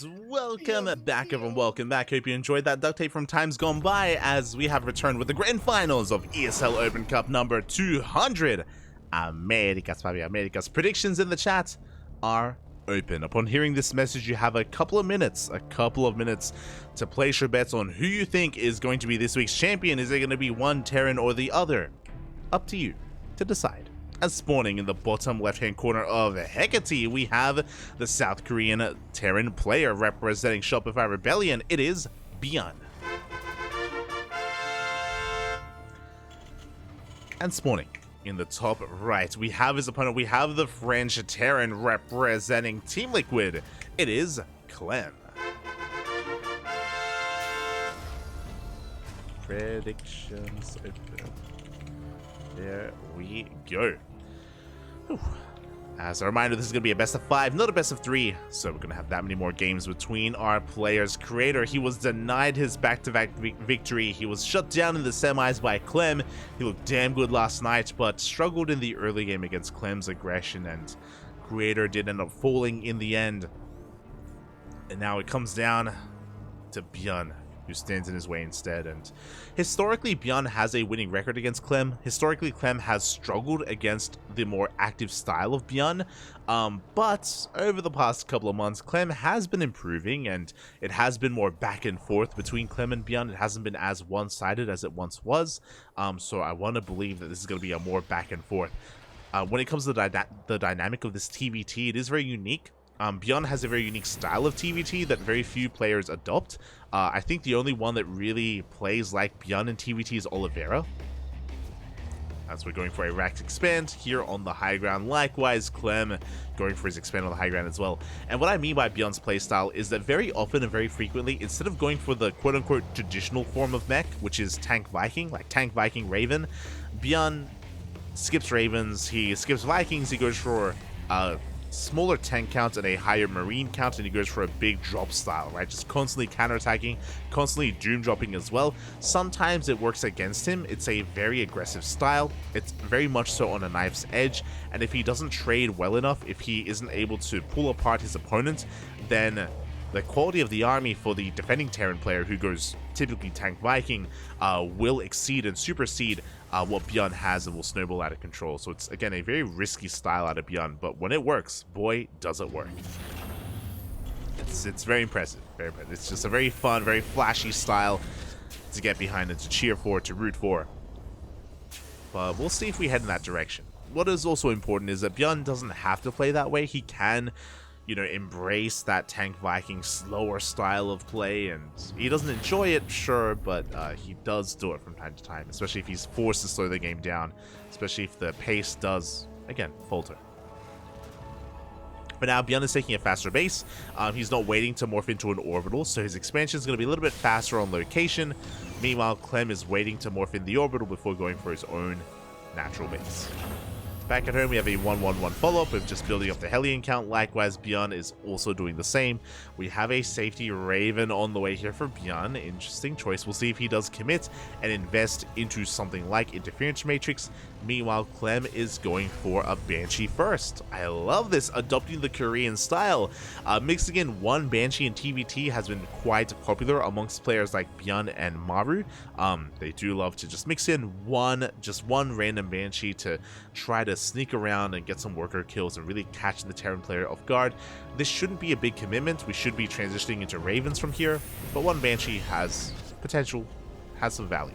Welcome back, everyone. Welcome back. Hope you enjoyed that duct tape from times gone by, as we have returned with the grand finals of ESL Open Cup number 200 Americas. Americas. Predictions in the chat are open. Upon hearing this message, you have a couple of minutes to place your bets on who you think is going to be this week's champion. Is it going to be one Terran or the other? Up to you to decide. As spawning in the bottom left-hand corner of Hecate, we have the South Korean Terran player representing Shopify Rebellion. It is ByuN. And spawning in the top right, we have his opponent. We have the French Terran representing Team Liquid. It is Clem. Predictions open. There we go. Whew. As a reminder, this is going to be a best of 5, not a best of 3, so we're going to have that many more games between our players. Creator, he was denied his back-to-back victory. He was shut down in the semis by Clem. He looked damn good last night, but struggled in the early game against Clem's aggression, and Creator did end up falling in the end. And now it comes down to ByuN, who stands in his way instead. And historically, ByuN has a winning record against Clem. Historically, Clem has struggled against the more active style of ByuN, but over the past couple of months, Clem has been improving, and it has been more back and forth between Clem and ByuN. It hasn't been as one-sided as it once was, so I want to believe that this is going to be a more back and forth. When it comes to the dynamic of this TvT, it is very unique. ByuN has a very unique style of TvT that very few players adopt. I think the only one that really plays like ByuN in TvT is Oliveira. As we're going for a racked expand here on the high ground. Likewise, Clem going for his expand on the high ground as well. And what I mean by ByuN's playstyle is that very often and very frequently, instead of going for the quote-unquote traditional form of mech, which is Tank Viking, like Tank Viking Raven, ByuN skips Ravens, he skips Vikings, he goes for smaller tank count and a higher marine count, and he goes for a big drop style, right? Just constantly counterattacking, constantly doom dropping as well. Sometimes it works against him. It's a very aggressive style. It's very much so on a knife's edge, and if he doesn't trade well enough, if he isn't able to pull apart his opponent, then the quality of the army for the defending Terran player, who goes typically Tank Viking, will exceed and supersede what ByuN has, and will snowball out of control. So it's, again, a very risky style out of ByuN, but when it works, boy, does it work. It's very impressive, very impressive. It's just a very fun, very flashy style to get behind and to cheer for, to root for. But we'll see if we head in that direction. What is also important is that ByuN doesn't have to play that way. He can, you know, embrace that Tank Viking slower style of play, and he doesn't enjoy it, sure, but he does do it from time to time, especially if he's forced to slow the game down, especially if the pace does, again, falter. But now ByuN is taking a faster base. He's not waiting to morph into an orbital, so his expansion is going to be a little bit faster on location. Meanwhile, Clem is waiting to morph in the orbital before going for his own natural base. Back at home, we have a 1-1-1 follow-up of just building up the Hellion count. Likewise, ByuN is also doing the same. We have a safety Raven on the way here for ByuN. Interesting choice. We'll see if he does commit and invest into something like Interference Matrix. Meanwhile, Clem is going for a Banshee first. I love this, adopting the Korean style. Mixing in one Banshee in TvT has been quite popular amongst players like ByuN and Maru. They do love to just mix in one random Banshee to try to sneak around and get some worker kills and really catch the Terran player off guard. This shouldn't be a big commitment. We should be transitioning into Ravens from here, but one Banshee has potential, has some value.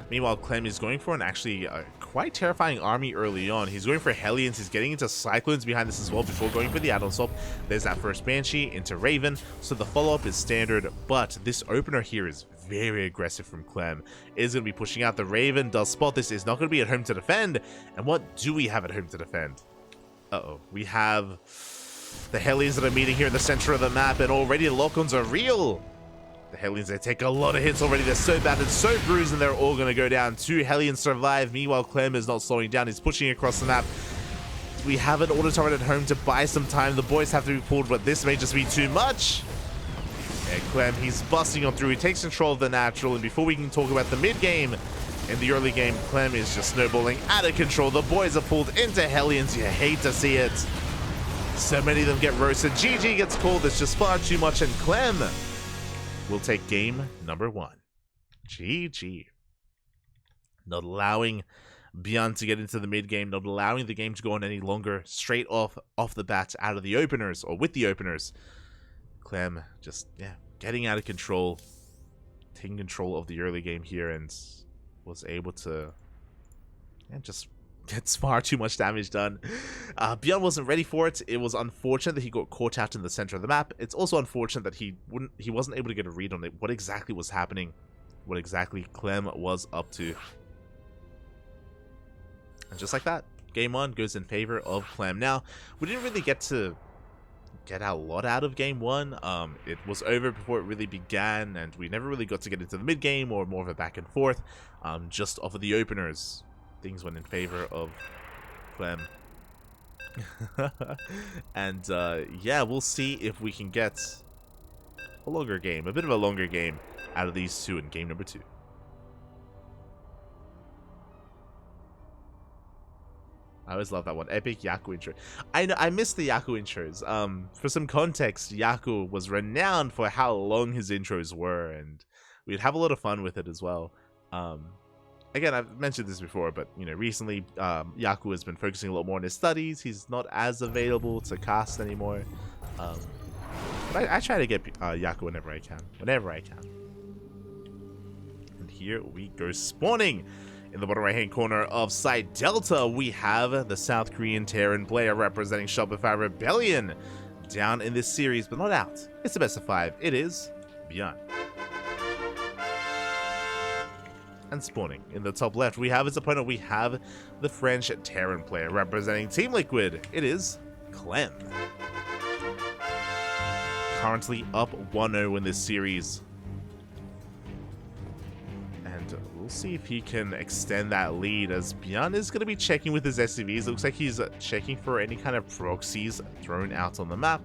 Meanwhile, Clem is going for an actually quite terrifying army early on. He's going for Hellions. He's getting into Cyclones behind this as well before going for the add-on swap. There's that first Banshee into Raven. So the follow-up is standard, but this opener here is very aggressive from Clem. Is going to be pushing out the Raven. Does spot this. Is not going to be at home to defend. And what do we have at home to defend? Uh-oh. We have the Hellions that are meeting here in the center of the map, and already the lock-ons are real. The Hellions, they take a lot of hits already. They're so battered, so bruised, and they're all going to go down. 2 Hellions survive. Meanwhile, Clem is not slowing down. He's pushing across the map. We have an auto turret at home to buy some time. The boys have to be pulled, but this may just be too much. And Clem, he's busting on through. He takes control of the natural, and before we can talk about the mid-game, in the early game, Clem is just snowballing out of control. The boys are pulled into Hellions. You hate to see it. So many of them get roasted. GG gets called. It's just far too much, and Clem will take game number 1. GG. Not allowing ByuN to get into the mid game, not allowing the game to go on any longer. Straight off the bat, out of the openers, or with the openers. Clem just, getting out of control. Taking control of the early game here, and was able to just gets far too much damage done. ByuN wasn't ready for it. It was unfortunate that he got caught out in the center of the map. It's also unfortunate that he wasn't able to get a read on it. What exactly was happening? What exactly Clem was up to? And just like that, game 1 goes in favor of Clem. Now, we didn't really get to get a lot out of game 1. It was over before it really began, and we never really got to get into the mid game or more of a back and forth. Just off of the openers, things went in favor of Clem. And yeah, we'll see if we can get a longer game, a bit of a longer game out of these two in game number 2. I always love that one. Epic Yaku intro. I know, I missed the Yaku intros. For some context, Yaku was renowned for how long his intros were, and we'd have a lot of fun with it as well. Again, I've mentioned this before, but recently Yaku has been focusing a lot more on his studies. He's not as available to cast anymore. But I try to get Yaku whenever I can. And here we go, spawning. In the bottom right-hand corner of side Delta, we have the South Korean Terran player representing Shopify Rebellion down in this series, but not out. It's the best of 5. It is ByuN. And spawning in the top left, we have his opponent. We have the French Terran player representing Team Liquid. It is Clem. Currently up 1-0 in this series. We'll see if he can extend that lead, as ByuN is going to be checking with his SCVs. It looks like he's checking for any kind of proxies thrown out on the map,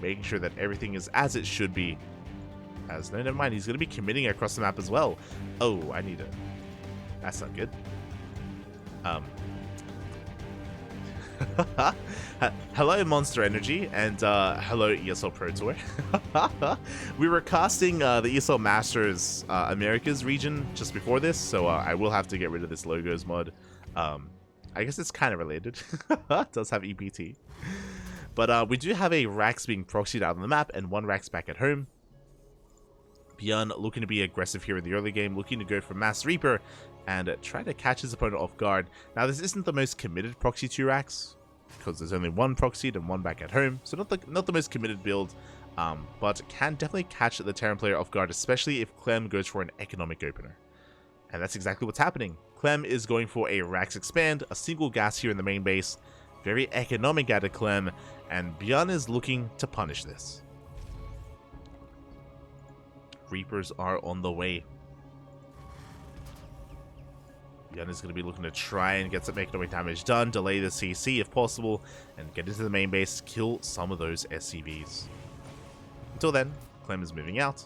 making sure that everything is as it should be. As no, never mind, he's going to be committing across the map as well. Oh, I need it. That's not good. Hello Monster Energy, and hello ESL Pro Tour. We were casting the ESL Masters Americas region just before this, so I will have to get rid of this logos mod. I guess it's kind of related. It does have EPT. But we do have a Rax being proxied out on the map, and 1 Rax back at home. ByuN looking to be aggressive here in the early game, looking to go for Mass Reaper and try to catch his opponent off guard. Now, this isn't the most committed proxy to Rax, because there's only 1 proxied and 1 back at home, so not the most committed build, but can definitely catch the Terran player off guard, especially if Clem goes for an economic opener. And that's exactly what's happening. Clem is going for a Rax expand, a single gas here in the main base, very economic out of Clem, and ByuN is looking to punish this. Reapers are on the way. ByuN is going to be looking to try and get some economic damage done, delay the CC if possible, and get into the main base, kill some of those SCVs. Until then, Clem is moving out.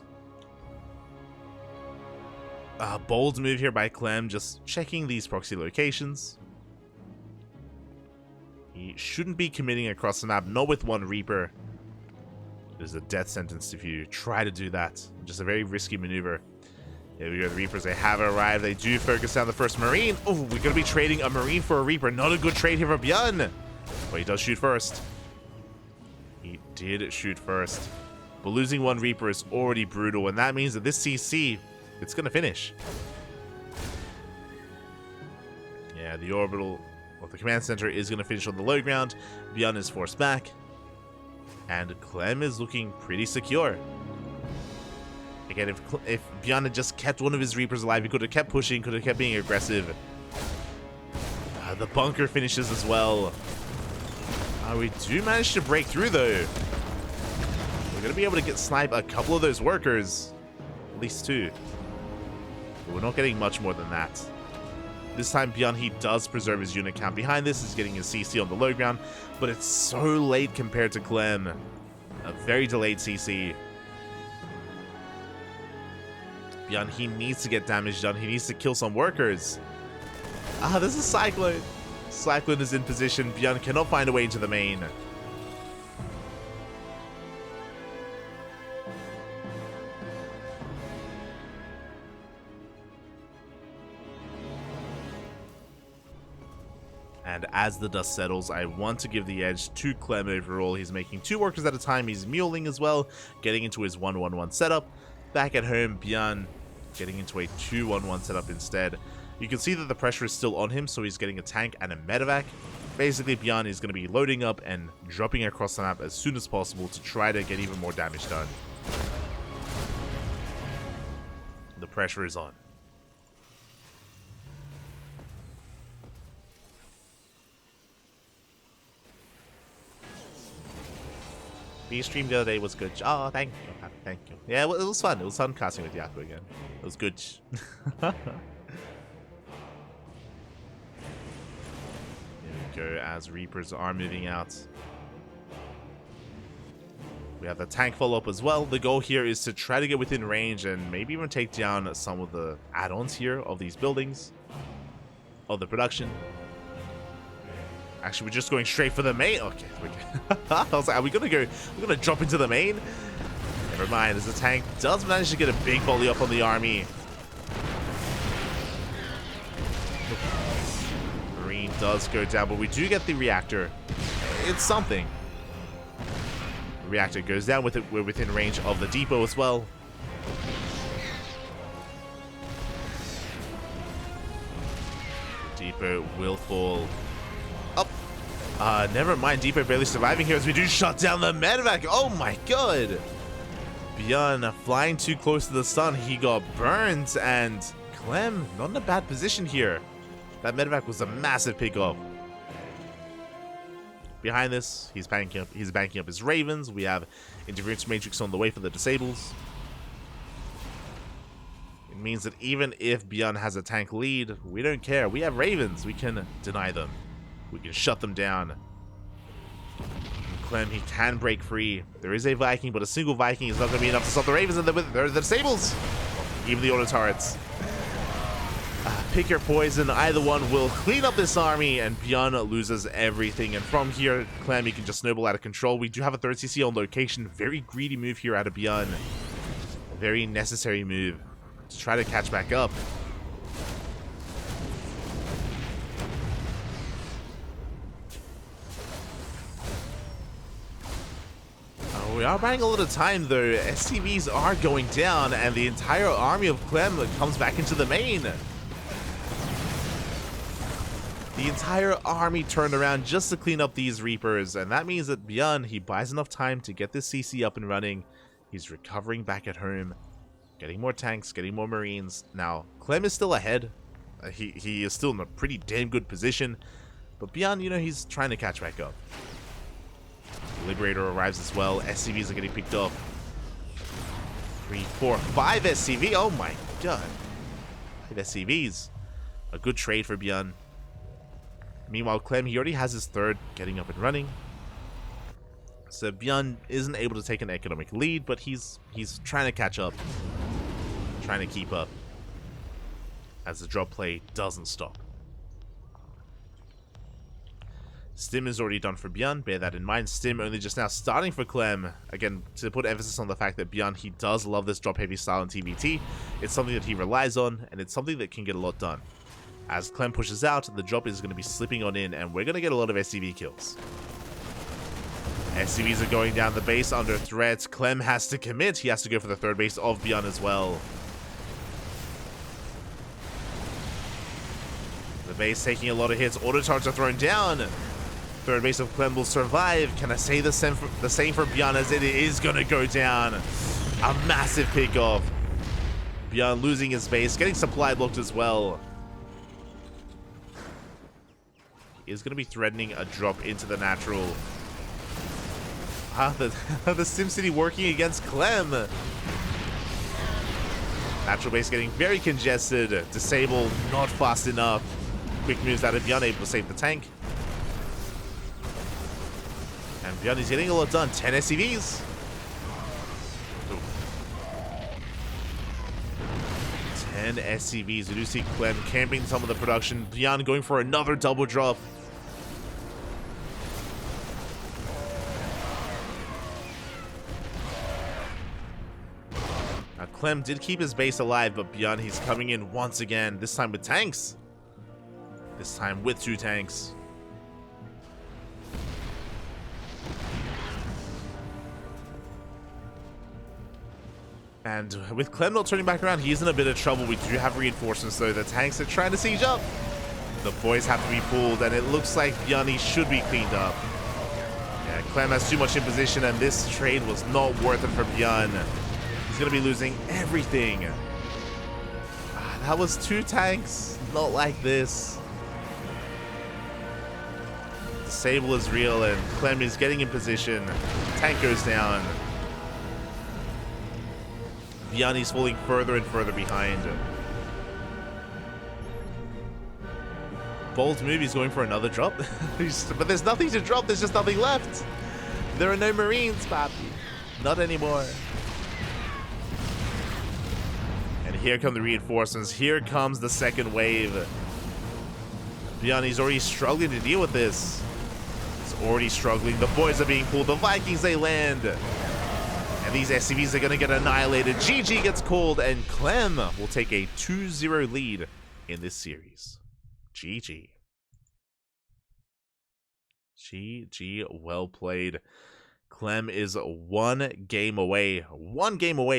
Bold move here by Clem, just checking these proxy locations. He shouldn't be committing across the map, not with 1 Reaper. There's a death sentence if you try to do that. Just a very risky maneuver. Here we go, the Reapers, they have arrived. They do focus down the first Marine. Oh, we're going to be trading a Marine for a Reaper. Not a good trade here for ByuN. But he does shoot first. He did shoot first. But losing 1 Reaper is already brutal, and that means that this CC, it's going to finish. Yeah, the orbital of the command center is going to finish on the low ground. ByuN is forced back. And Clem is looking pretty secure. Again, if ByuN had just kept 1 of his Reapers alive, he could have kept pushing, could have kept being aggressive. The bunker finishes as well. We do manage to break through, though. We're going to be able to snipe a couple of those workers. At least 2. But we're not getting much more than that. This time, ByuN, he does preserve his unit count. Behind this is getting his CC on the low ground, but it's so late compared to Clem. A very delayed CC. ByuN, he needs to get damage done. He needs to kill some workers. This is Cyclone. Cyclone is in position. ByuN cannot find a way into the main. And as the dust settles, I want to give the edge to Clem overall. He's making 2 workers at a time. He's muling as well, getting into his 1-1-1 setup. Back at home, ByuN getting into a 2-1-1 setup instead. You can see that the pressure is still on him, so he's getting a tank and a medevac. Basically, ByuN is going to be loading up and dropping across the map as soon as possible to try to get even more damage done. The pressure is on. The stream the other day was good. Oh, thank you. Thank you. Yeah, it was fun. It was fun casting with Yaku again. It was good. Here we go as Reapers are moving out. We have the tank follow-up as well. The goal here is to try to get within range and maybe even take down some of the add-ons here of these buildings. Of the production. Actually, we're just going straight for the main. Okay. I was like, are we gonna go? We're gonna drop into the main? Never mind, as the tank does manage to get a big volley up on the army. Marine does go down, but we do get the reactor. It's something. The reactor goes down with it. We're within range of the depot as well. The depot will fall. Never mind, Depot barely surviving here as we do shut down the medevac. Oh my god! ByuN flying too close to the sun. He got burned, and Clem not in a bad position here. That medevac was a massive pickoff. Behind this, he's banking up his Ravens. We have Interference Matrix on the way for the disables. It means that even if ByuN has a tank lead, we don't care. We have Ravens. We can deny them. We can shut them down. And Clem, he can break free. There is a Viking, but a single Viking is not going to be enough to stop the Ravens, and they're the disables. Even the auto turrets. Pick your poison. Either one will clean up this army, and ByuN loses everything. And from here, Clem, he can just snowball out of control. We do have a 3rd CC on location. Very greedy move here out of ByuN. A very necessary move to try to catch back up. We are buying a little time though. SCVs are going down, and the entire army of Clem comes back into the main. The entire army turned around just to clean up these Reapers, and that means that ByuN, he buys enough time to get this CC up and running. He's recovering back at home, getting more tanks, getting more Marines. Now, Clem is still ahead. He is still in a pretty damn good position, but ByuN, you know, he's trying to catch back up. Liberator arrives as well. SCVs are getting picked up. 3, 4, 5 SCV. Oh my god. 5 SCVs. A good trade for ByuN. Meanwhile, Clem, he already has his 3rd getting up and running. So ByuN isn't able to take an economic lead, but he's trying to catch up. Trying to keep up. As the drop play doesn't stop. Stim is already done for ByuN, bear that in mind. Stim only just now starting for Clem. Again, to put emphasis on the fact that ByuN, he does love this drop heavy style in TvT. It's something that he relies on, and it's something that can get a lot done. As Clem pushes out, the drop is going to be slipping on in, and we're going to get a lot of SCV kills. SCVs are going down the base under threat. Clem has to commit. He has to go for the 3rd base of ByuN as well. The base taking a lot of hits. Auto turrets are thrown down. 3rd base of Clem will survive. Can I say the same for ByuN, as it is going to go down? A massive pickoff. ByuN losing his base, getting supply blocked as well. He is going to be threatening a drop into the natural. The SimCity working against Clem. Natural base getting very congested. Disable not fast enough. Quick moves out of ByuN, able to save the tank. And ByuN is getting a lot done. 10 SCVs. Ooh. 10 SCVs. We do see Clem camping some of the production. ByuN going for another double drop. Now, Clem did keep his base alive, but ByuN, he's coming in once again. This time with tanks. This time with 2 tanks. And with Clem not turning back around, he's in a bit of trouble. We do have reinforcements, though. The tanks are trying to siege up. The boys have to be pulled, and it looks like ByuN should be cleaned up. Yeah, Clem has too much in position, and this trade was not worth it for ByuN. He's going to be losing everything. That was 2 tanks. Not like this. Disable is real, and Clem is getting in position. Tank goes down. ByuN is falling further and further behind. Bold move, he's going for another drop. But there's nothing to drop, there's just nothing left. There are no Marines, papi. Not anymore. And here come the reinforcements. Here comes the second wave. ByuN is already struggling to deal with this. He's already struggling. The boys are being pulled. The Vikings, they land. And these SCVs are going to get annihilated. GG gets called, and Clem will take a 2-0 lead in this series. GG. GG, well played. Clem is one game away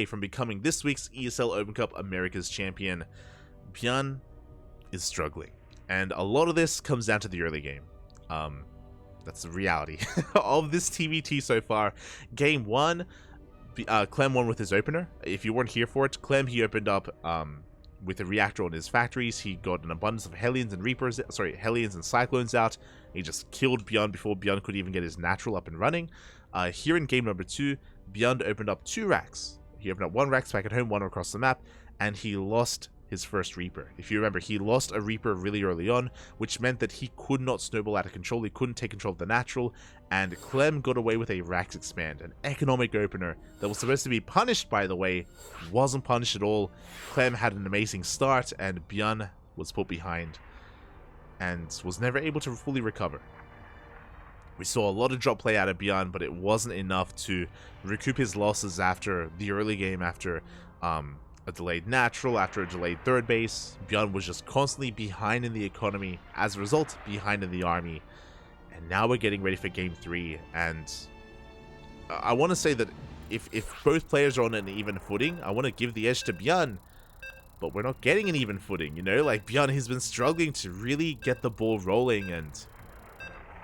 from becoming this week's ESL Open Cup Americas champion. ByuN is struggling, and a lot of this comes down to the early game. That's the reality of this TvT so far. Game 1, Clem won with his opener. If you weren't here for it, Clem, he opened up with a reactor on his factories. He got an abundance of Hellions and Reapers, Hellions and Cyclones out. He just killed ByuN before ByuN could even get his natural up and running. Here in game number 2, ByuN opened up 2 racks. He opened up 1 rack back at home, 1 across the map, and he lost his first Reaper. If you remember, he lost a Reaper really early on, which meant that he could not snowball out of control. He couldn't take control of the natural, and Clem got away with a Rax Expand, an economic opener that was supposed to be punished, by the way. Wasn't punished at all. Clem had an amazing start, and ByuN was put behind and was never able to fully recover. We saw a lot of drop play out of ByuN, but it wasn't enough to recoup his losses after the early game, after a delayed natural, after a delayed third base. ByuN was just constantly behind in the economy, as a result, behind in the army. And now we're getting ready for game 3, and I want to say that if both players are on an even footing, I want to give the edge to ByuN, but we're not getting an even footing, you know? Like, ByuN has been struggling to really get the ball rolling, and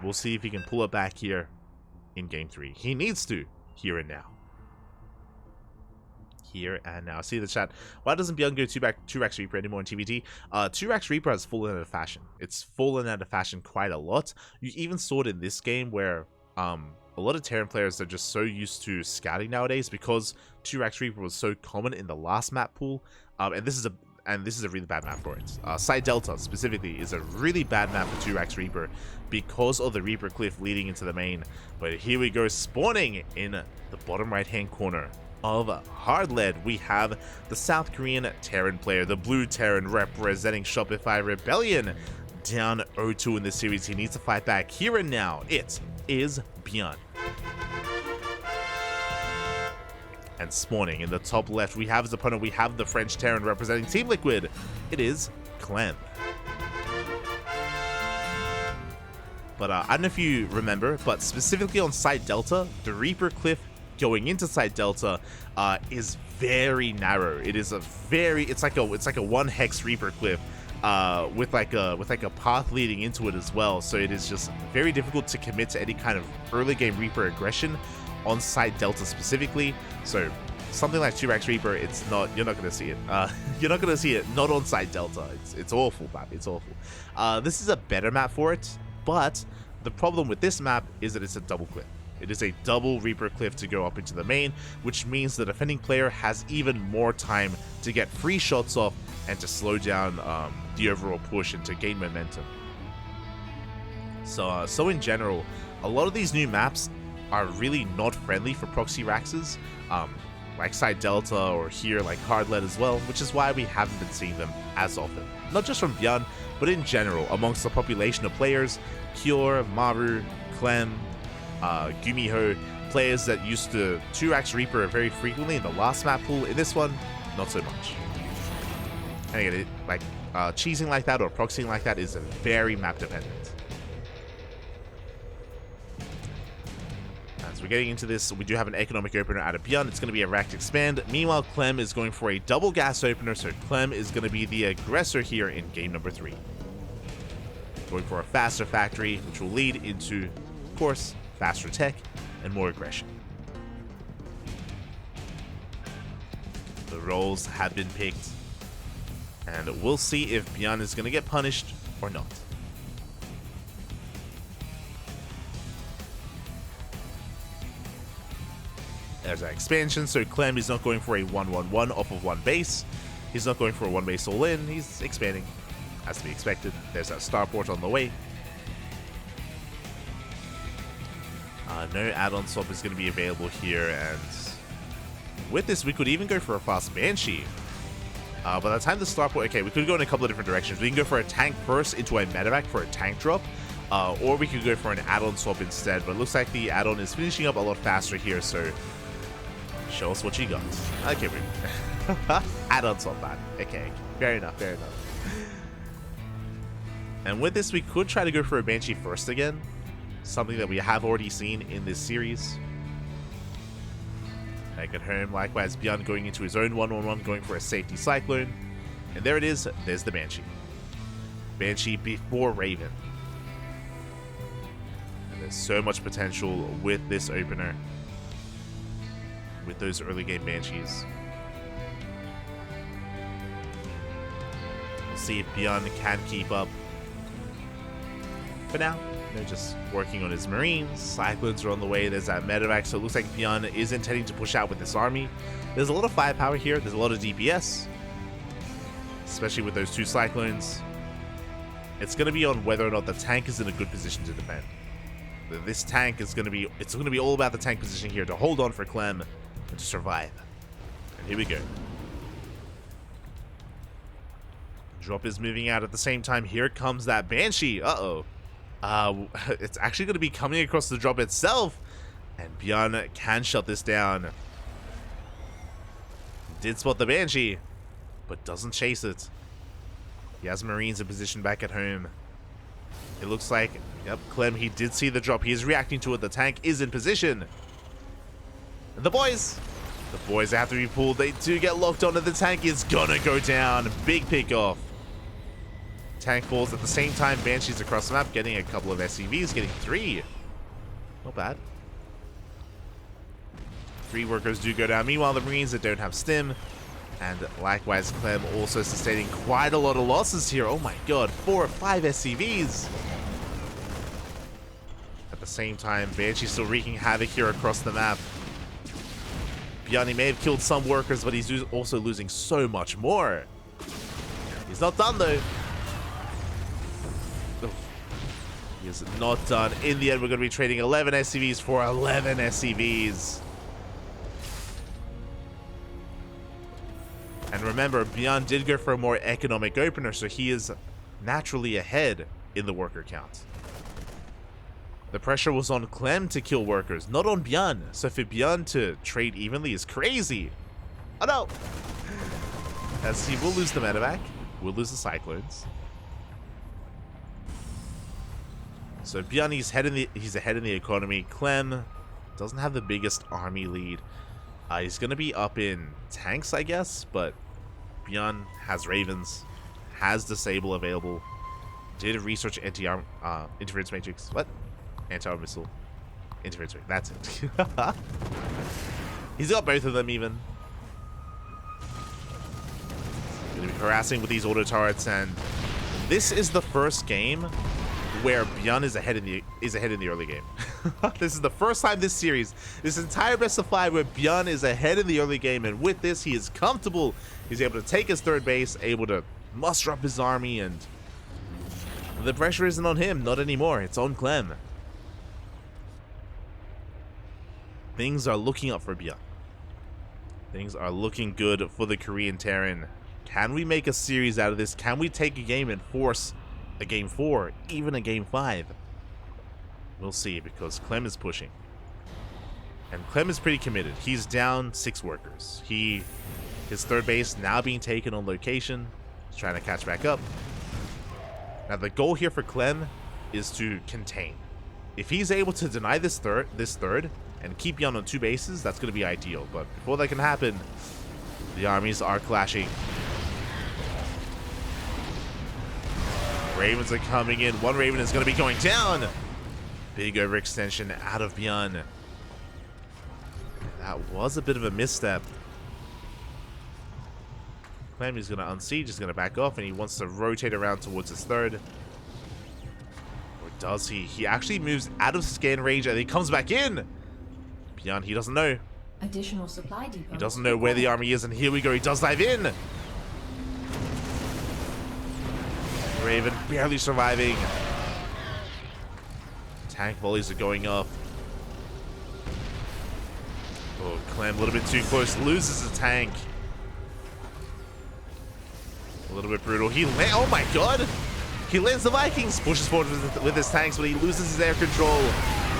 we'll see if he can pull it back here in game 3. He needs to, here and now. Here and now. See the chat. Why doesn't ByuN go 2 racks Reaper anymore in TvT? 2 racks Reaper has fallen out of fashion. It's fallen out of fashion quite a lot. You even saw it in this game where a lot of Terran players are just so used to scouting nowadays, because 2 racks Reaper was so common in the last map pool. And this is a really bad map for it. Side Delta specifically is a really bad map for 2 racks Reaper because of the Reaper cliff leading into the main. But here we go, spawning in the bottom right hand corner of Hard Lead, we have the South Korean Terran player, the blue Terran representing Shopify Rebellion, down 0-2 in this series. He needs to fight back here and now. It is ByuN. And spawning in the top left, we have his opponent. We have the French Terran representing Team Liquid. It is Clem. But I don't know if you remember, but specifically on Side Delta, the Reaper cliff going into Side Delta is very narrow. It is it's like a 1 hex Reaper cliff with like a path leading into it as well. So it is just very difficult to commit to any kind of early game Reaper aggression on Side Delta specifically. So something like 2 racks Reaper, you're not gonna see it. You're not gonna see it, not on Side Delta. It's awful, map. It's awful. This is a better map for it, but the problem with this map is that it's a double cliff. It is a double Reaper cliff to go up into the main, which means the defending player has even more time to get free shots off and to slow down the overall push and to gain momentum. So in general, a lot of these new maps are really not friendly for proxy raxes, like Side Delta or here like Hard Lead as well, which is why we haven't been seeing them as often. Not just from ByuN, but in general amongst the population of players, Kyor, Maru, Clem, Gumiho, players that used to 2 racks Reaper very frequently in the last map pool. In this one, not so much. And again, cheesing like that or proxying like that is very map dependent. As we're getting into this. We do have an economic opener out of ByuN. It's going to be a racked expand. Meanwhile, Clem is going for a double gas opener, so Clem is going to be the aggressor here in game number 3. Going for a faster factory, which will lead into, of course, faster tech and more aggression. The roles have been picked, and we'll see if ByuN is going to get punished or not. There's our expansion, so Clem is not going for a 1-1-1 off of one base. He's not going for a one base all in, he's expanding, as to be expected. There's that starport on the way. No add-on swap is going to be available here, and with this we could even go for a fast Banshee. By the time the starport, okay, we could go in a couple of different directions. We can go for a tank first into a medevac for a tank drop, or we could go for an add-on swap instead, but it looks like the add-on is finishing up a lot faster here, so show us what you got. Okay, add-on swap bad. Okay, fair enough, fair enough. And with this, we could try to go for a Banshee first again, something that we have already seen in this series. Back at home, likewise, ByuN going into his own 1-1-1, going for a safety Cyclone. And there it is, there's the Banshee. Banshee before Raven. And there's so much potential with this opener, with those early game Banshees. We'll see if ByuN can keep up. For now, they're just working on his Marines. Cyclones are on the way. There's that medevac, so it looks like ByuN is intending to push out with this army. There's a lot of firepower here. There's a lot of DPS, especially with those 2 Cyclones. It's going to be on whether or not the tank is in a good position to defend. This tank is going to be, it's going to be all about the tank position here to hold on for Clem and to survive. And here we go. Drop is moving out at the same time. Here comes that Banshee. Uh-oh. It's actually going to be coming across the drop itself, and ByuN can shut this down. Did spot the Banshee, but doesn't chase it. He has Marines in position back at home. It looks like, yep, Clem, he did see the drop. He is reacting to it. The tank is in position. And the boys have to be pulled. They do get locked on, and the tank is gonna go down. Big pick off. Tank falls at the same time. Banshees across the map, getting a couple of SCVs, getting 3. Not bad. 3 workers do go down. Meanwhile, the Marines that don't have stim, and likewise Clem also sustaining quite a lot of losses here. Oh my god, 4 or 5 SCVs. At the same time, Banshee still wreaking havoc here across the map. ByuN, he may have killed some workers, but he's also losing so much more. He's not done though. He is not done. In the end, we're going to be trading 11 SCVs for 11 SCVs. And remember, ByuN did go for a more economic opener, so he is naturally ahead in the worker count. The pressure was on Clem to kill workers, not on ByuN. So for ByuN to trade evenly is crazy. Oh no! As he will lose the medevac, we'll lose the Cyclones. So ByuN, he's ahead in the economy. Clem doesn't have the biggest army lead. He's going to be up in tanks, I guess, but ByuN has Ravens, has Disable available, did research interference matrix. What? Anti-armor missile. Interference matrix. That's it. He's got both of them even. Going to be harassing with these auto turrets, and this is the first game where ByuN is ahead in the early game. This is the first time this series, this entire best of 5, where ByuN is ahead in the early game, and with this, he is comfortable. He's able to take his 3rd base, able to muster up his army, and the pressure isn't on him, not anymore. It's on Clem. Things are looking up for ByuN. Things are looking good for the Korean Terran. Can we make a series out of this? Can we take a game and force a game 4, even a game 5? We'll see, because Clem is pushing. And Clem is pretty committed. He's down 6 workers. His 3rd base now being taken on location. He's trying to catch back up. Now the goal here for Clem is to contain. If he's able to deny this third, and keep ByuN on 2 bases, that's going to be ideal. But before that can happen, the armies are clashing. Ravens are coming in. One Raven is going to be going down. Big overextension out of ByuN. That was a bit of a misstep. Clem is going to unsiege, is going to back off, and he wants to rotate around towards his third. Or does he? He actually moves out of scan range, and he comes back in. ByuN, he doesn't know. Additional supply depot. He doesn't know where the army is, and here we go. He does dive in. Raven barely surviving. Tank volleys are going off. Oh, Clem a little bit too close. Loses the tank. A little bit brutal. Oh my god! He lands the Vikings. Pushes forward with his tanks, but he loses his air control.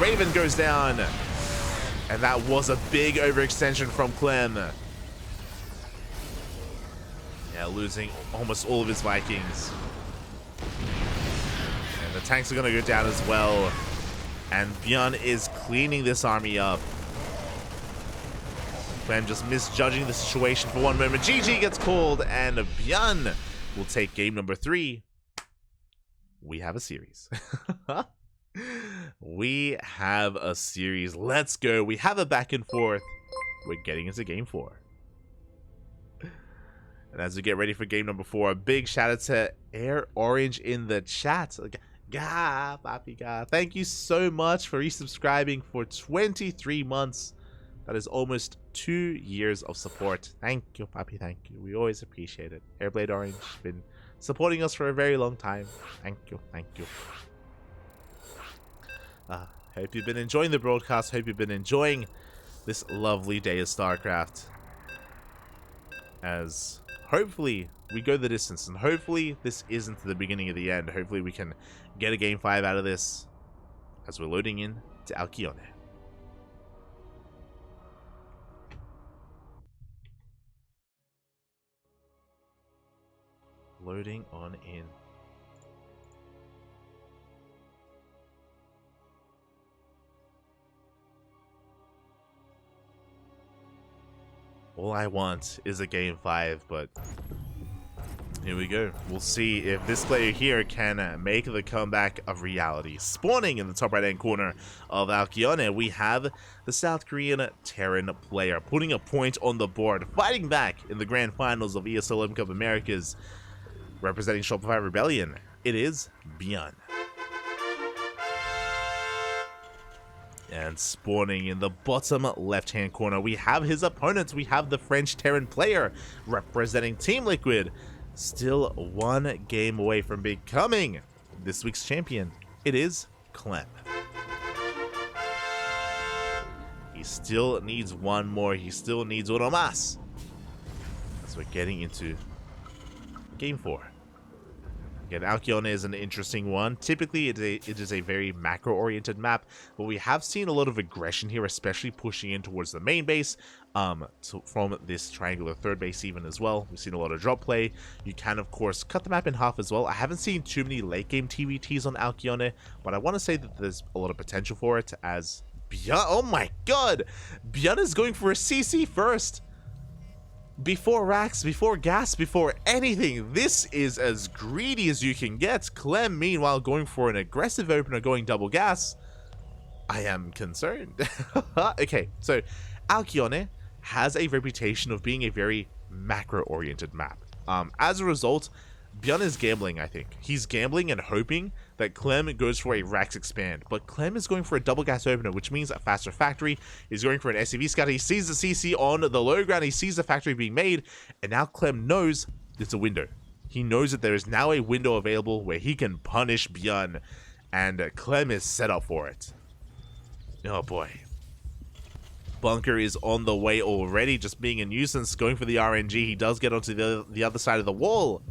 Raven goes down. And that was a big overextension from Clem. Yeah, losing almost all of his Vikings. And the tanks are going to go down as well. And ByuN is cleaning this army up. Clem just misjudging the situation for one moment. GG gets called, and ByuN will take game number 3. We have a series. We have a series. Let's go. We have a back and forth. We're getting into game 4. And as we get ready for game number 4, a big shout out to Air Orange in the chat. Gah, papi, gah. Thank you so much for resubscribing for 23 months. That is almost 2 years of support. Thank you, papi. Thank you. We always appreciate it. Airblade Orange been supporting us for a very long time. Thank you. Thank you. Hope you've been enjoying the broadcast. Hope you've been enjoying this lovely day of StarCraft. As hopefully we go the distance, and hopefully this isn't the beginning of the end. Hopefully we can get a game 5 out of this as we're loading in to Alkyone. Loading on in. All I want is a game 5, but here we go. We'll see if this player here can make the comeback of reality. Spawning in the top right-hand corner of Alkyone, we have the South Korean Terran player putting a point on the board, fighting back in the grand finals of ESL Open Cup Americas, representing Shopify Rebellion. It is ByuN. And spawning in the bottom left-hand corner, we have his opponents. We have the French Terran player representing Team Liquid. Still one game away from becoming this week's champion. It is Clem. He still needs one more. He still needs uno más. As we're getting into game 4. Again, Alkyone is an interesting one. Typically, it is a very macro-oriented map, but we have seen a lot of aggression here, especially pushing in towards the main base, from this triangular third base even as well. We've seen a lot of drop play. You can, of course, cut the map in half as well. I haven't seen too many late-game TvTs on Alkyone, but I want to say that there's a lot of potential for it as ByuN. Oh my god! ByuN is going for a CC first. Before racks, before gas, before anything. This is as greedy as you can get. Clem, meanwhile, going for an aggressive opener, going double gas. I am concerned. Okay, so Alkyone has a reputation of being a very macro-oriented map. As a result, ByuN is gambling, I think. He's gambling and hoping that Clem goes for a Rax expand. But Clem is going for a double gas opener, which means a faster factory. He's going for an SCV scout. He sees the CC on the low ground. He sees the factory being made. And now Clem knows it's a window. He knows that there is now a window available where he can punish ByuN. And Clem is set up for it. Oh boy. Bunker is on the way already, just being a nuisance, going for the RNG. He does get onto the other side of the wall.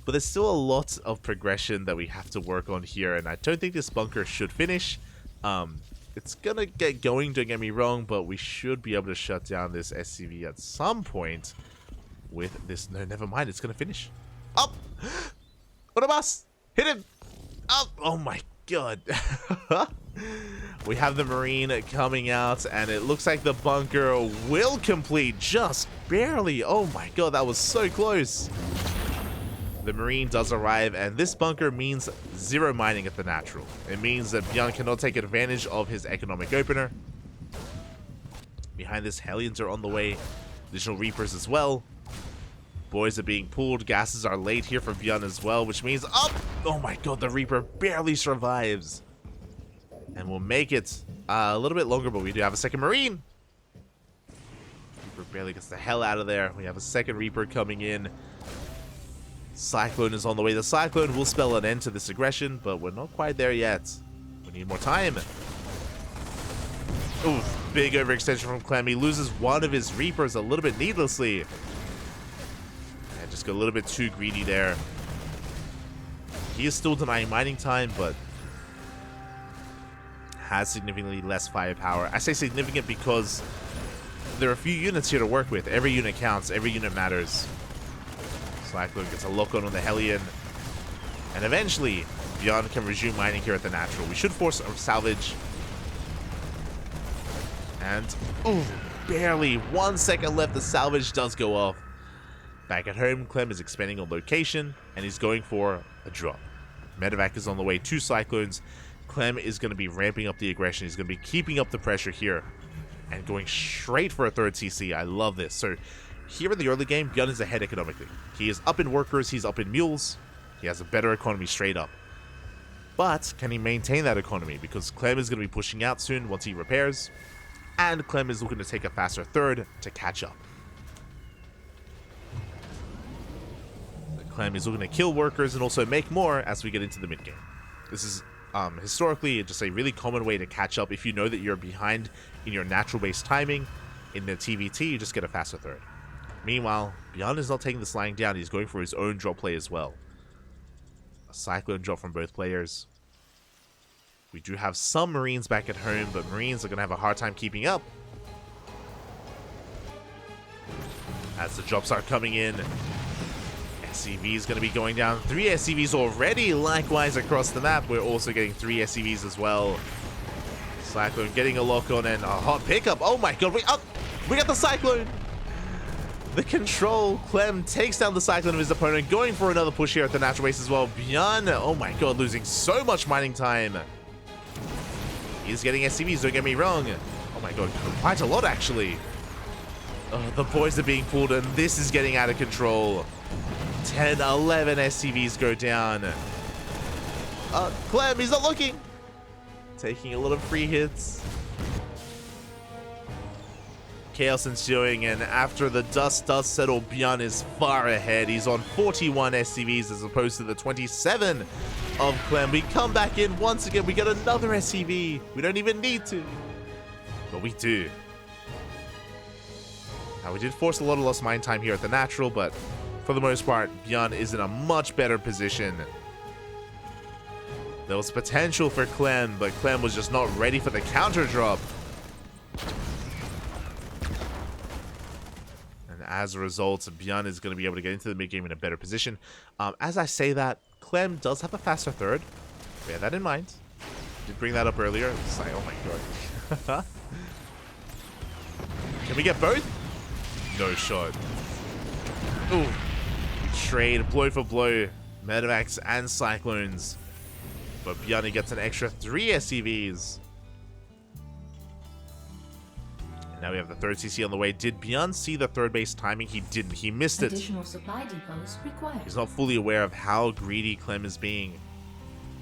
But there's still a lot of progression that we have to work on here, and I don't think this bunker should finish. It's gonna get going, don't get me wrong, but we should be able to shut down this SCV at some point with this. No, never mind, it's gonna finish. Up! What a bus! Hit him! Up! Oh my god. We have the Marine coming out, and it looks like the bunker will complete just barely. Oh my god, that was so close. The Marine does arrive, and this bunker means 0 mining at the natural. It means that ByuN cannot take advantage of his economic opener. Behind this, Hellions are on the way. Additional Reapers as well. Boys are being pulled. Gases are late here for ByuN as well, which means up. Oh my god, the Reaper barely survives. And we'll make it a little bit longer, but we do have a second Marine. Reaper barely gets the hell out of there. We have a second Reaper coming in. Cyclone is on the way. The Cyclone will spell an end to this aggression, but we're not quite there yet. We need more time. Ooh, big overextension from Clem. He loses one of his Reapers a little bit needlessly. And just got a little bit too greedy there. He is still denying mining time, but has significantly less firepower. I say significant because there are a few units here to work with. Every unit counts. Every unit matters. Cyclone gets a lock on the Hellion. And eventually, ByuN can resume mining here at the natural. We should force a salvage. And, ooh, barely 1 second left. The salvage does go off. Back at home, Clem is expanding on location, and he's going for a drop. Medevac is on the way, 2 Cyclones. Clem is going to be ramping up the aggression. He's going to be keeping up the pressure here and going straight for a 3rd CC. I love this. So here in the early game, ByuN is ahead economically. He is up in workers. He's up in mules. He has a better economy straight up. But can he maintain that economy? Because Clem is going to be pushing out soon once he repairs. And Clem is looking to take a faster 3rd to catch up. Clem is looking to kill workers and also make more as we get into the mid game. This is historically just a really common way to catch up. If you know that you're behind in your natural based timing in the TvT, you just get a faster 3rd. Meanwhile, ByuN is not taking this lying down. He's going for his own drop play as well. A Cyclone drop from both players. We do have some Marines back at home, but Marines are going to have a hard time keeping up. As the drops are coming in, SCV is going to be going down. 3 SCVs already, likewise across the map. We're also getting 3 SCVs as well. Cyclone getting a lock on and a hot pickup. Oh my god, we got the Cyclone! The control, Clem takes down the Cyclone of his opponent, going for another push here at the natural base as well. ByuN, oh my god, losing so much mining time. He's getting SCVs, don't get me wrong. Oh my god, quite a lot actually. Oh, the boys are being pulled and this is getting out of control. 10, 11 SCVs go down. Clem, he's not looking. Taking a lot of free hits. Chaos ensuing, and after the dust does settle, ByuN is far ahead. He's on 41 SCVs as opposed to the 27 of Clem. We come back in once again. We get another SCV. We don't even need to, but we do. Now, we did force a lot of lost mine time here at the natural, but for the most part, ByuN is in a much better position. There was potential for Clem, but Clem was just not ready for the counter drop. And as a result, ByuN is going to be able to get into the mid game in a better position. As I say that, Clem does have a faster 3rd. Bear that in mind. Did bring that up earlier. It's like, oh my god. Can we get both? No shot. Ooh. Trade blow for blow. Medevacs and Cyclones. But ByuN gets an extra 3 SCVs. And now we have the 3rd CC on the way. Did ByuN see the 3rd base timing? He didn't. He missed it. Additional supply depots required. He's not fully aware of how greedy Clem is being.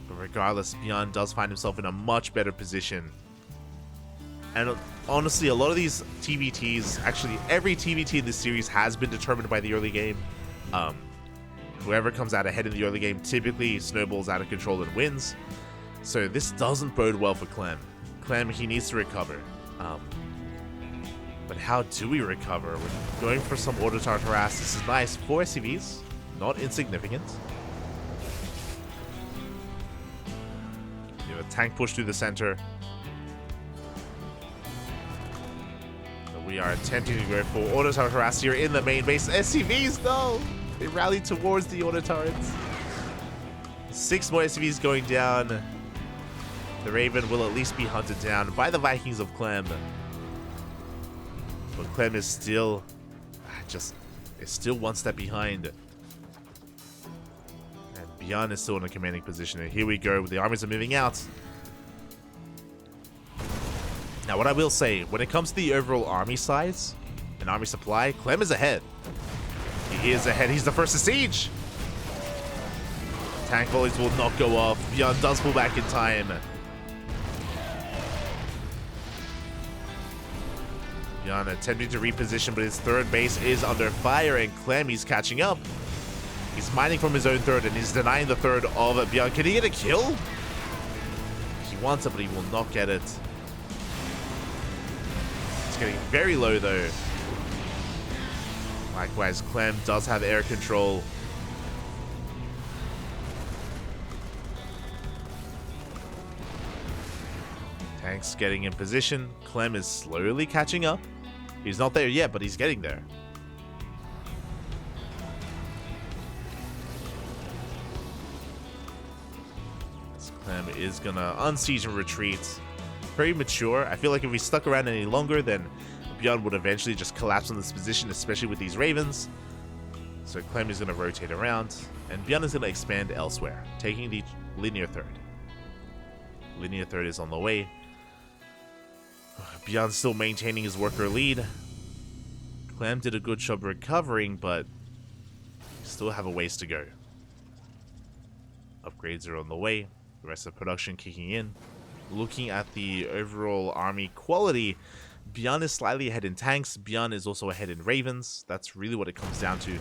But regardless, ByuN does find himself in a much better position. And honestly, a lot of these TvTs, actually every TvT in this series has been determined by the early game. Whoever comes out ahead in the early game typically snowballs out of control and wins. So this doesn't bode well for Clem. Clem, he needs to recover. But how do we recover? We're going for some auto turret harass. This is nice. 4 SCVs, not insignificant. You have a tank push through the center. We are attempting to go for auto turret harass here in the main base. SCVs, no! They rallied towards the auto turrets. 6 more SCVs going down. The Raven will at least be hunted down by the Vikings of Clem. But Clem is still one step behind. And ByuN is still in a commanding position. And here we go. The armies are moving out. Now, what I will say, when it comes to the overall army size and army supply, Clem is ahead. He is ahead. He's the first to siege. Tank volleys will not go off. ByuN does pull back in time. ByuN attempting to reposition, but his third base is under fire, and Clem, he's catching up. He's mining from his own third, and he's denying the third of ByuN. Can he get a kill? He wants it, but he will not get it. It's getting very low, though. Likewise, Clem does have air control. Tanks getting in position. Clem is slowly catching up. He's not there yet, but he's getting there. This Clem is gonna unsiege and retreat. Very mature. I feel like if we stuck around any longer, then ByuN would eventually just collapse on this position, especially with these Ravens. So Clem is gonna rotate around, and ByuN is gonna expand elsewhere, taking the linear third. Linear third is on the way. ByuN still maintaining his worker lead. Clem did a good job recovering, but still have a ways to go. Upgrades are on the way. The rest of production kicking in. Looking at the overall army quality, ByuN is slightly ahead in tanks. ByuN is also ahead in Ravens. That's really what it comes down to.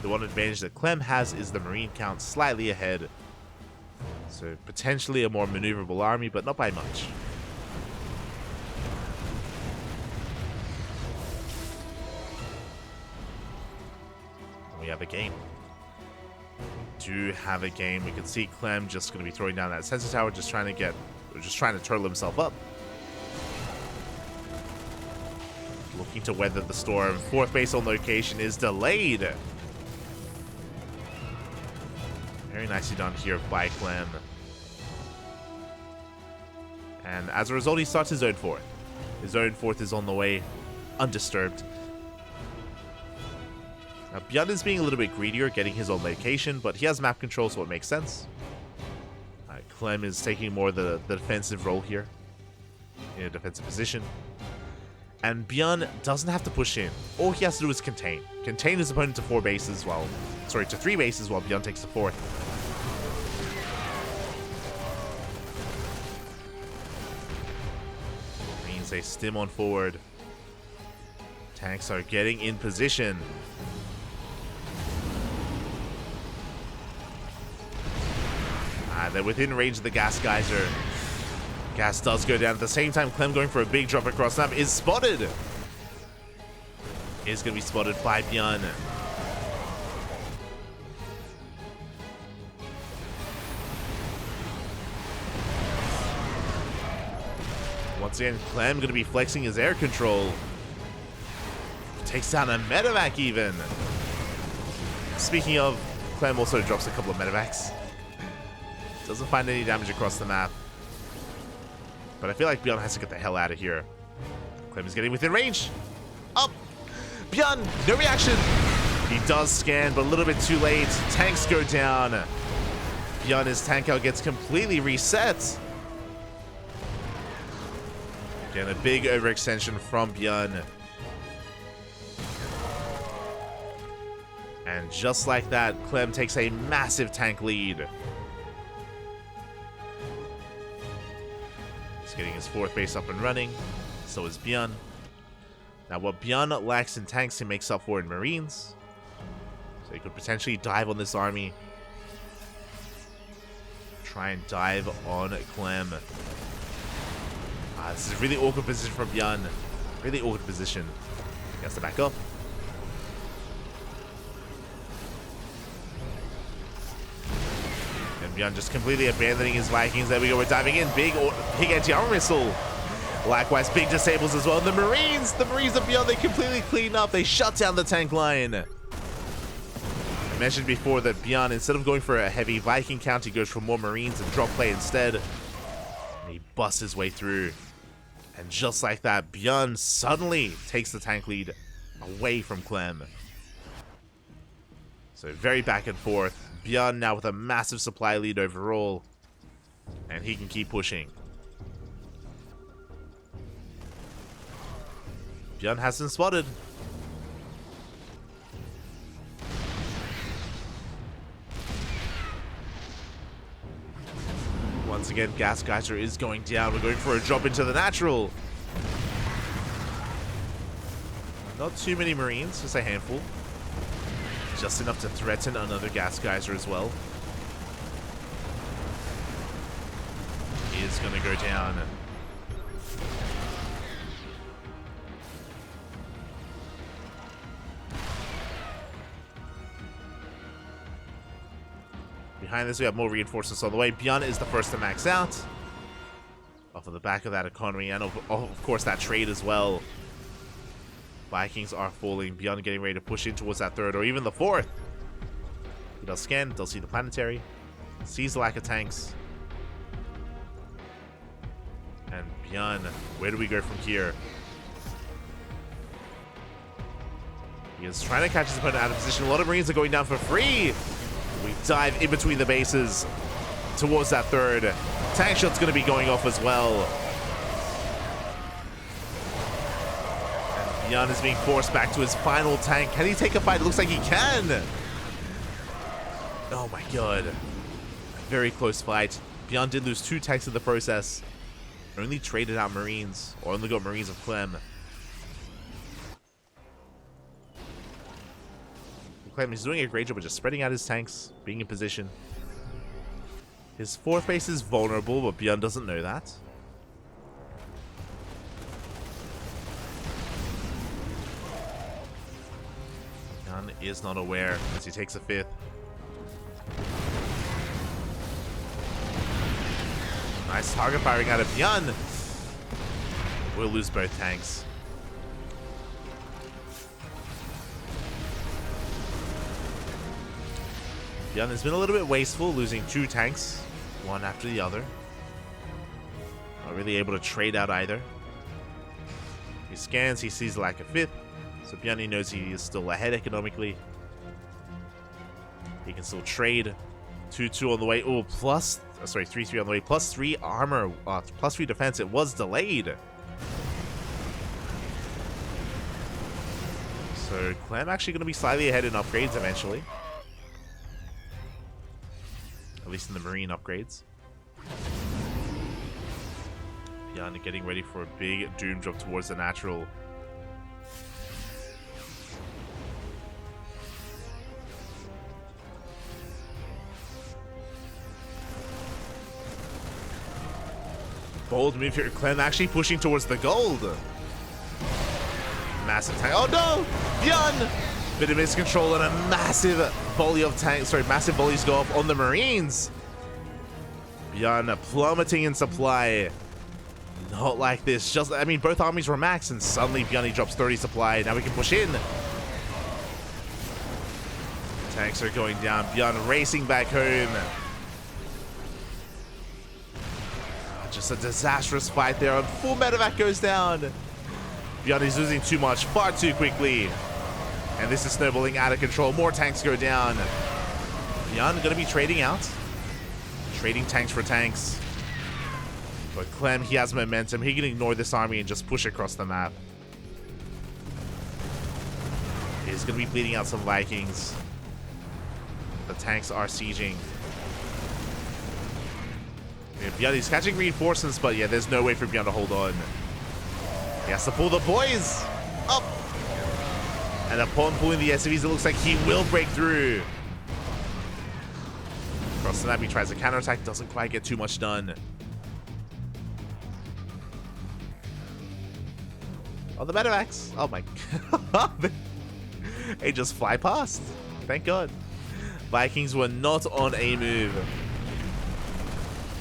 The one advantage that Clem has is the Marine count slightly ahead. So potentially a more maneuverable army, but not by much. We have a game. Do have a game. We can see Clem just going to be throwing down that sensor tower, just trying to turtle himself up. Looking to weather the storm. Fourth base on location is delayed. Very nicely done here by Clem. And as a result, he starts his own fourth. His own fourth is on the way, undisturbed. Now, ByuN is being a little bit greedier, getting his own location, but he has map control, so it makes sense. Clem is taking more of the defensive role here, in a defensive position. And ByuN doesn't have to push in. All he has to do is contain. Contain his opponent to 3 bases while ByuN takes the fourth. Means they stim on forward. Tanks are getting in position. They're within range of the gas geyser. Gas does go down. At the same time, Clem going for a big drop across map is spotted. Is going to be spotted by ByuN. Once again, Clem going to be flexing his air control. Takes down a medevac even. Speaking of, Clem also drops a couple of medevacs. Doesn't find any damage across the map. But I feel like ByuN has to get the hell out of here. Clem is getting within range. Up! ByuN, no reaction! He does scan, but a little bit too late. Tanks go down. ByuN's tank out gets completely reset. Again, a big overextension from ByuN. And just like that, Clem takes a massive tank lead. Getting his 4th base up and running. So is ByuN. Now, what ByuN lacks in tanks, he makes up for in Marines. So he could potentially dive on this army. Try and dive on Clem. This is a really awkward position for ByuN. Really awkward position. He has to back up. ByuN just completely abandoning his Vikings. There we go. We're diving in. Big anti-armor missile. Likewise, big disables as well. And the Marines of ByuN, they completely clean up. They shut down the tank line. mentioned before that ByuN, instead of going for a heavy Viking count, he goes for more Marines and drop play instead. And he busts his way through. And just like that, ByuN suddenly takes the tank lead away from Clem. So very back and forth. ByuN now with a massive supply lead overall. And he can keep pushing. ByuN hasn't spotted. Once again, Gas Geyser is going down. We're going for a drop into the natural. Not too many Marines, just a handful. Just enough to threaten another Gas Geyser as well. He is going to go down. Behind this, we have more reinforcements on the way. ByuN is the first to max out. Off of the back of that economy and of course that trade as well. Vikings are falling. ByuN getting ready to push in towards that third or even the fourth. He does scan, does see the planetary. Sees the lack of tanks. And ByuN, where do we go from here? He is trying to catch his opponent out of position. A lot of Marines are going down for free. We dive in between the bases towards that third. Tank shot's going to be going off as well. And ByuN is being forced back to his final tank. Can he take a fight? It looks like he can. Oh my god. A very close fight. ByuN did lose 2 tanks in the process. Only traded out Marines, or only got Marines of Clem. Clem is doing a great job of just spreading out his tanks, being in position. His 4th base is vulnerable, but ByuN doesn't know that. ByuN is not aware as he takes a 5th. Nice target firing out of ByuN. We'll lose both tanks. ByuN has been a little bit wasteful, losing 2 tanks, one after the other. Not really able to trade out either. He scans, he sees the lack of 5th, so ByuN knows he is still ahead economically. He can still trade. 2-2 on the way. Oh, plus, sorry, 3-3 on the way. Plus 3 armor, plus 3 defense. It was delayed. So Clem actually going to be slightly ahead in upgrades eventually. At least in the Marine upgrades. ByuN getting ready for a big Doom drop towards the natural. Bold move here. Clem actually pushing towards the gold. Massive tank. Oh no! ByuN! Bit of miscontrol and a massive volley of tanks. Sorry, massive volleys go off on the Marines. ByuN plummeting in supply. Not like this. Just, I mean, both armies were maxed, and suddenly ByuN drops 30 supply. Now we can push in. Tanks are going down. ByuN racing back home. Just a disastrous fight there. Full medevac goes down. ByuN is losing too much, far too quickly. And this is snowballing out of control. More tanks go down. ByuN going to be trading out. Trading tanks for tanks. But Clem, he has momentum. He can ignore this army and just push across the map. He's going to be bleeding out some Vikings. The tanks are sieging. ByuN, he's catching reinforcements, but yeah, there's no way for ByuN to hold on. He has to pull the boys up. And upon pulling the SCVs, it looks like he will break through. Across the map, he tries a counterattack, doesn't quite get too much done. Oh, the medevacs. Oh my god. They just fly past. Thank god. Vikings were not on a move.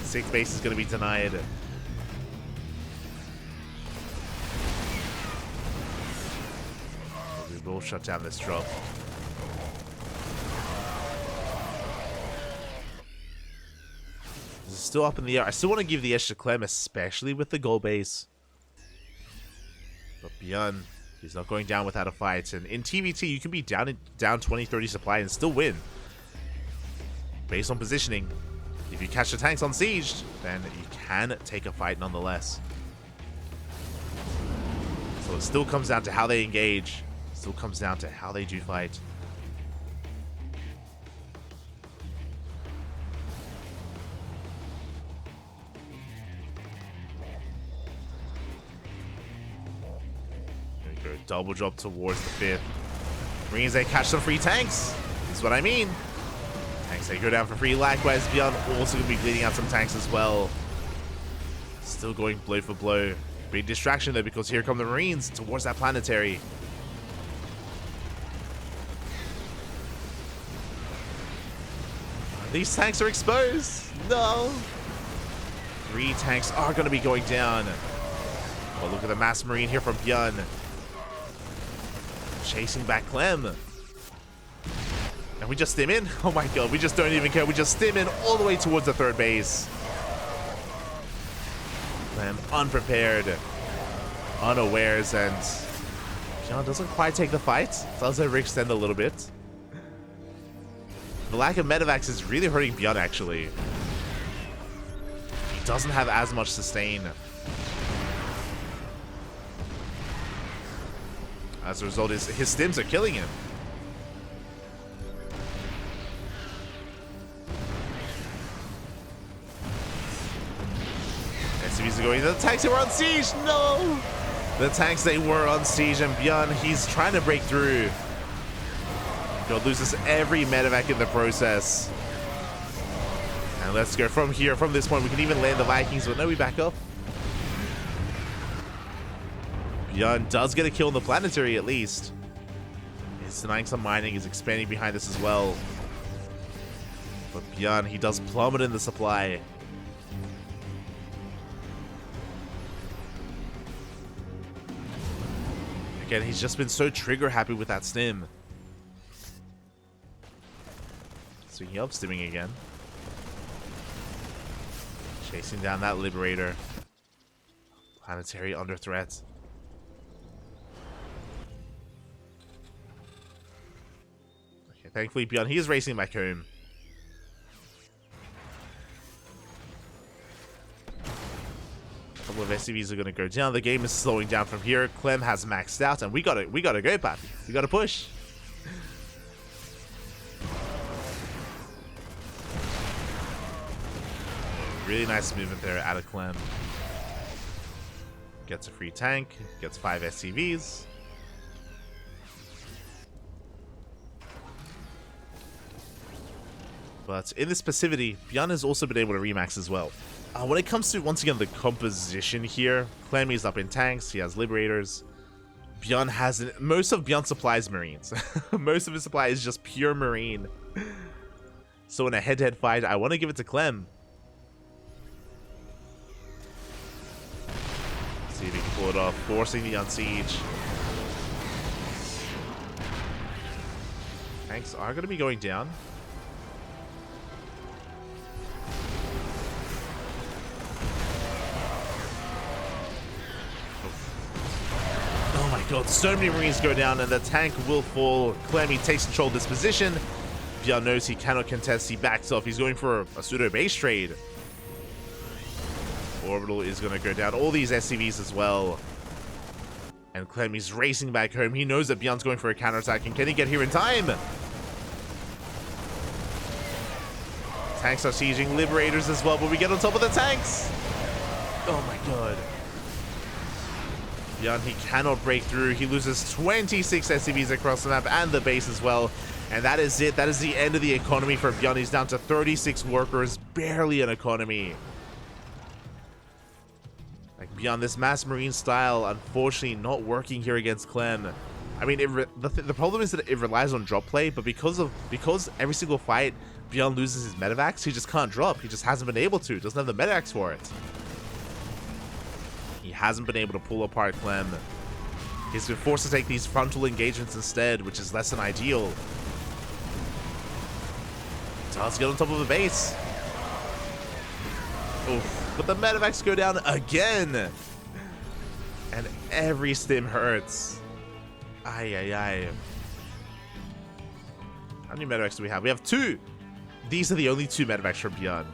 6th base is going to be denied. We will shut down this drop. is still up in the air. I still want to give the edge to Clem, especially with the gold base. But ByuN, he's not going down without a fight. And in TvT, you can be down 20-30 supply and still win. Based on positioning. If you catch the tanks on siege, then you can take a fight nonetheless. So it still comes down to how they engage. It still comes down to how they do fight. There we go. Double drop towards the 5th. Marines, they catch some free tanks. This is what I mean. Tanks, they go down for free. Likewise, ByuN also going to be bleeding out some tanks as well. Still going blow for blow. Big distraction though, because here come the Marines towards that planetary. These tanks are exposed. No. 3 tanks are going to be going down. Oh, look at the mass Marine here from ByuN. Chasing back Clem. And we just stim in. Oh my god, we just don't even care. We just stim in all the way towards the 3rd base. Clem unprepared, unawares, and ByuN doesn't quite take the fight. Does overextend a little bit. The lack of medevacs is really hurting ByuN actually. He doesn't have as much sustain. As a result, his stims are killing him. SCVs are going. The tanks were on siege. No, the tanks, they were on siege, and ByuN, he's trying to break through. God, loses every medevac in the process. And let's go from here. From this point, we can even land the Vikings, but no, we back up. ByuN does get a kill on the planetary at least. He's denying some mining. He's expanding behind this as well. But ByuN, he does plummet in the supply. Again, he's just been so trigger happy with that stim. Speaking of stimming again. Chasing down that Liberator. Planetary under threat. Okay, thankfully ByuN, he is racing back home. A couple of SCVs are going to go down. The game is slowing down from here. Clem has maxed out, and we gotta go, Pappy. We gotta push. Really nice movement there out of Clem. Gets a free tank, gets 5 SCVs. But in this passivity, ByuN has also been able to remax as well. When it comes to, once again, the composition here, Clem is up in tanks, he has Liberators. ByuN has, most of ByuN's supply is Marines. Most of his supply is just pure Marine. So in a head-to-head fight, I want to give it to Clem. See if he can pull it off, forcing the unsiege. Tanks are going to be going down. Oh my god, so many Marines go down and the tank will fall. Clem, he takes control of this position. ByuN knows he cannot contest, he backs off. He's going for a pseudo base trade. Orbital is going to go down. All these SCVs as well. And Clem, he's racing back home. He knows that ByuN's going for a counterattack. And can he get here in time? Tanks are sieging Liberators as well, but we get on top of the tanks. Oh my god. ByuN, he cannot break through. He loses 26 SCVs across the map and the base as well. And that is it. That is the end of the economy for ByuN. He's down to 36 workers. Barely an economy. Like, ByuN, this mass Marine style, unfortunately not working here against Clem. I mean, the problem is that it relies on drop play, but because every single fight ByuN loses his medevacs, he just can't drop. He just hasn't been able to. Doesn't have the medevacs for it. He hasn't been able to pull apart Clem. He's been forced to take these frontal engagements instead, which is less than ideal. Does get on top of the base. Oof. But the medevacs go down again. And every stim hurts. Ay, ay, ay. How many medevacs do we have? We have 2. These are the only 2 medevacs for ByuN.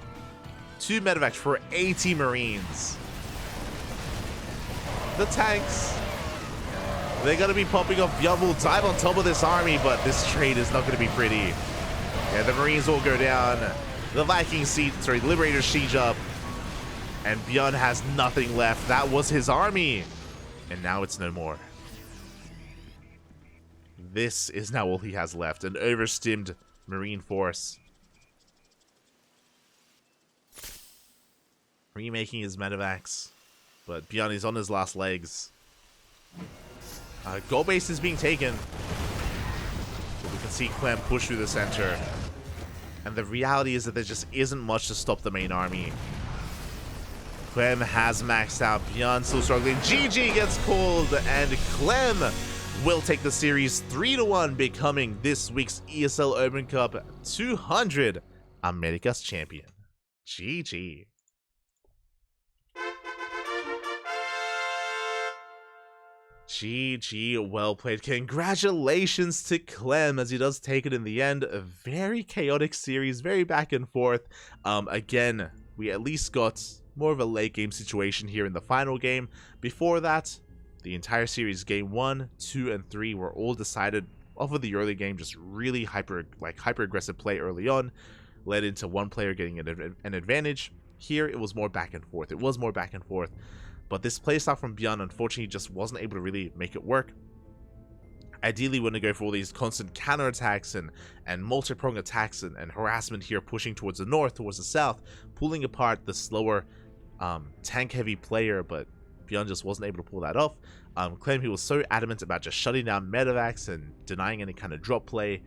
2 medevacs for 80 Marines. The tanks. They're going to be popping off. ByuN will dive on top of this army, but this trade is not going to be pretty. Yeah, the Marines will go down. The Viking siege, sorry, Liberators siege up. And ByuN has nothing left. That was his army. And now it's no more. This is now all he has left. An overstimmed Marine force. Remaking his medevacs. But ByuN is on his last legs. Goal base is being taken. We can see Clem push through the center. And the reality is that there just isn't much to stop the main army. Clem has maxed out. ByuN still struggling. GG gets called. And Clem will take the series 3-1, becoming this week's ESL Open Cup 200 Americas champion. GG. GG, well played. Congratulations to Clem as he does take it in the end. A very chaotic series, very back and forth. Again, we at least got more of a late game situation here in the final game. Before that, the entire series, game 1, 2, and 3 were all decided off of the early game. Just really hyper aggressive play early on, led into one player getting an advantage. Here, it was more back and forth. But this playstyle from ByuN, unfortunately, just wasn't able to really make it work. Ideally, we want to go for all these constant counterattacks and multi-pronged attacks and harassment here, pushing towards the north, towards the south, pulling apart the slower tank-heavy player, but ByuN just wasn't able to pull that off. Clem, he was so adamant about just shutting down medevacs and denying any kind of drop play.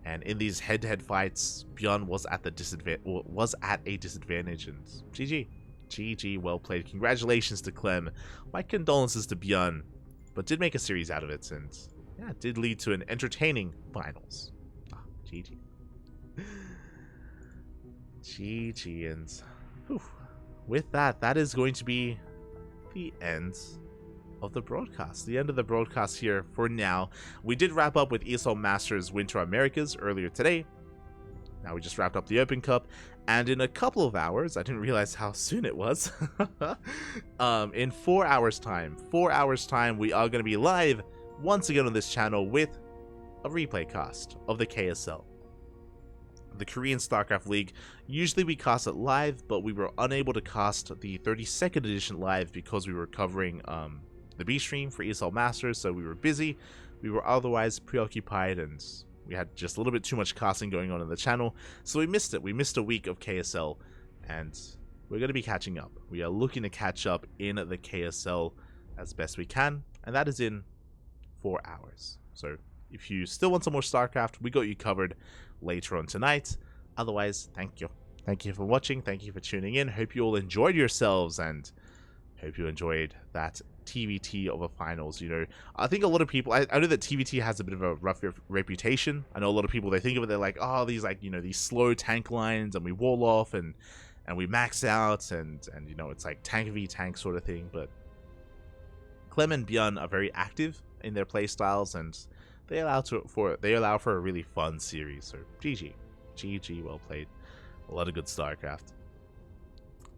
And in these head-to-head fights, ByuN was at a disadvantage, and GG. GG, well played. Congratulations to Clem. My condolences to ByuN, but did make a series out of it, and yeah, it did lead to an entertaining finals. GG. GG, and whew, with that, that is going to be the end of the broadcast. The end of the broadcast here for now. We did wrap up with ESL Masters Winter Americas earlier today. Now we just wrapped up the Open Cup, and in a couple of hours, I didn't realize how soon it was. In 4 hours time, we are going to be live once again on this channel with a replay cast of the KSL, the Korean StarCraft League. Usually we cast it live, but we were unable to cast the 32nd edition live because we were covering the B stream for ESL Masters, so we were busy. We were otherwise preoccupied, and we had just a little bit too much casting going on in the channel, so we missed it. We missed a week of KSL, and we're going to be catching up. We are looking to catch up in the KSL as best we can, and that is in 4 hours. So if you still want some more StarCraft, we got you covered later on tonight. Otherwise, thank you. Thank you for watching. Thank you for tuning in. Hope you all enjoyed yourselves, and hope you enjoyed that TvT of a finals. You know, I think a lot of people, I know that TvT has a bit of a rough reputation. I know a lot of people, they think of it, they're like, oh, these, like, you know, these slow tank lines, and we wall off and we max out, and you know, it's like tank v tank sort of thing. But Clem and ByuN are very active in their play styles, and they allow for a really fun series. So GG, well played. A lot of good StarCraft.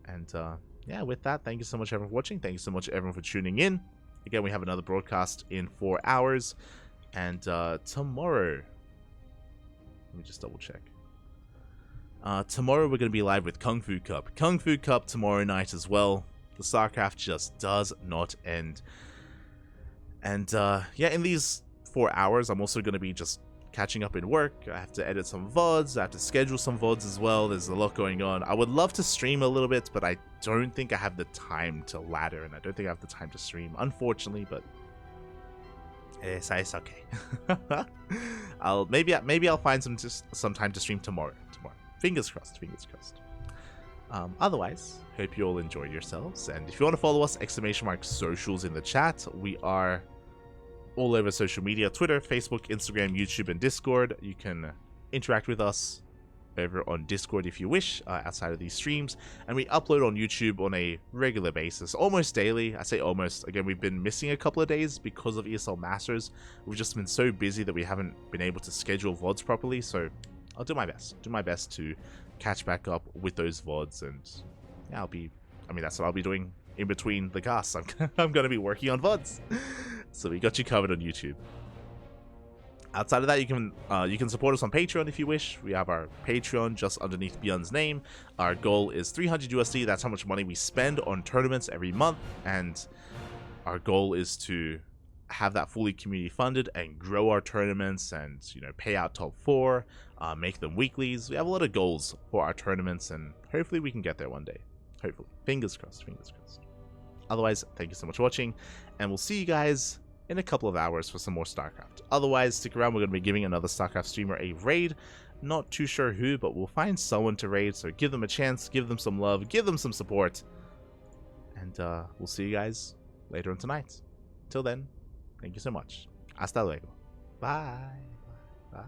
And yeah, with that, thank you so much everyone for watching. Thank you so much everyone for tuning in. Again, we have another broadcast in 4 hours, and tomorrow, let me just double check. Tomorrow we're going to be live with Kung Fu Cup tomorrow night as well. The StarCraft just does not end. And yeah, in these 4 hours, I'm also going to be just catching up in work. I have to edit some VODs, I have to schedule some VODs as well. There's a lot going on. I would love to stream a little bit, but I don't think I have the time to ladder, and I don't think I have the time to stream, unfortunately, but it's okay. Maybe I'll find some time to stream tomorrow. Fingers crossed. Otherwise, hope you all enjoyed yourselves, and if you want to follow us, !socials in the chat. We are all over social media: Twitter, Facebook, Instagram, YouTube, and Discord. You can interact with us over on Discord if you wish, outside of these streams, and we upload on YouTube on a regular basis, almost daily. I say almost. Again, we've been missing a couple of days because of ESL Masters. We've just been so busy that we haven't been able to schedule VODs properly, so I'll do my best to catch back up with those VODs, and yeah, that's what I'll be doing in between the casts. I'm going to be working on VODs. So we got you covered on YouTube. Outside of that, you can support us on Patreon if you wish. We have our Patreon just underneath ByuN's name. Our goal is 300 USD. That's how much money we spend on tournaments every month, and our goal is to have that fully community funded and grow our tournaments, and pay out top 4, make them weeklies. We have a lot of goals for our tournaments, and hopefully we can get there one day. Hopefully, fingers crossed, fingers crossed. Otherwise, thank you so much for watching, and we'll see you guys in a couple of hours for some more StarCraft. Otherwise, stick around. We're going to be giving another StarCraft streamer a raid. Not too sure who, but we'll find someone to raid, so give them a chance, give them some love, give them some support, and we'll see you guys later on tonight. Till then, thank you so much. Hasta luego. Bye. Bye.